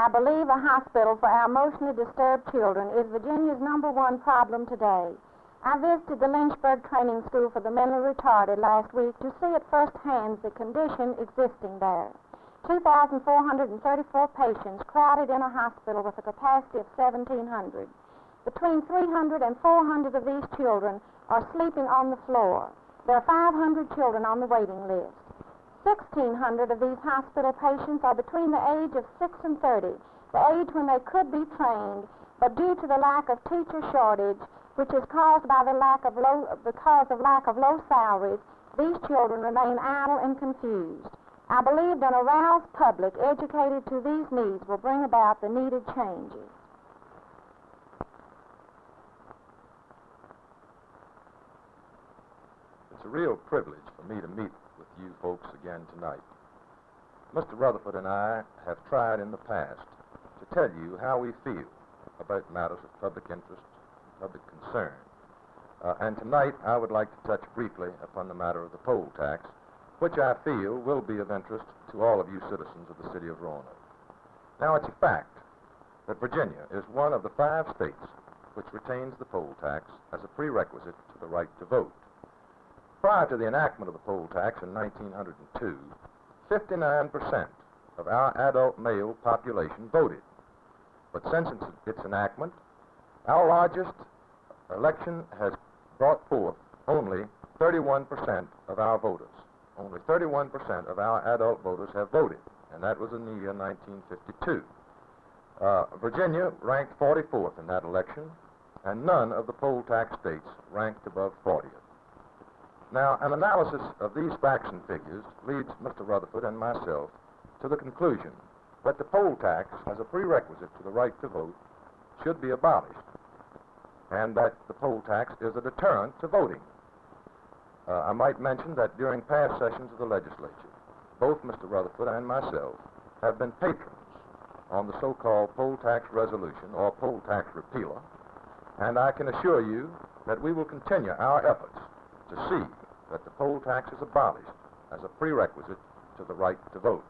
I believe a hospital for our emotionally disturbed children is Virginia's #1 problem today. I visited the Lynchburg Training School for the Mentally Retarded last week to see at first hand the condition existing there. 2,434 patients crowded in a hospital with a capacity of 1,700. Between 300 and 400 of these children are sleeping on the floor. There are 500 children on the waiting list. 1,600 of these hospital patients are between the age of 6 and 30, the age when they could be trained, but due to the lack of teacher shortage, which is caused by the lack of low salaries, these children remain idle and confused. I believe an aroused public educated to these needs will bring about the needed changes. It's a real privilege for me to meet with you folks again tonight. Mr. Rutherfoord and I have tried in the past to tell you how we feel about matters of public interest, public concern. And tonight I would like to touch briefly upon the matter of the poll tax, which I feel will be of interest to all of you citizens of the City of Roanoke. Now, it's a fact that Virginia is one of the 5 states which retains the poll tax as a prerequisite to the right to vote. Prior to the enactment of the poll tax in 1902, 59% of our adult male population voted. But since its enactment, our largest election has brought forth only 31% of our voters. Only 31% of our adult voters have voted, and that was in the year 1952. Virginia ranked 44th in that election, and none of the poll tax states ranked above 40th. Now, an analysis of these facts and figures leads Mr. Rutherfoord and myself to the conclusion that the poll tax, as a prerequisite to the right to vote, should be abolished, and that the poll tax is a deterrent to voting. I might mention that during past sessions of the legislature, both Mr. Rutherfoord and myself have been patrons on the so-called poll tax resolution or poll tax repealer, and I can assure you that we will continue our efforts to see that the poll tax is abolished as a prerequisite to the right to vote.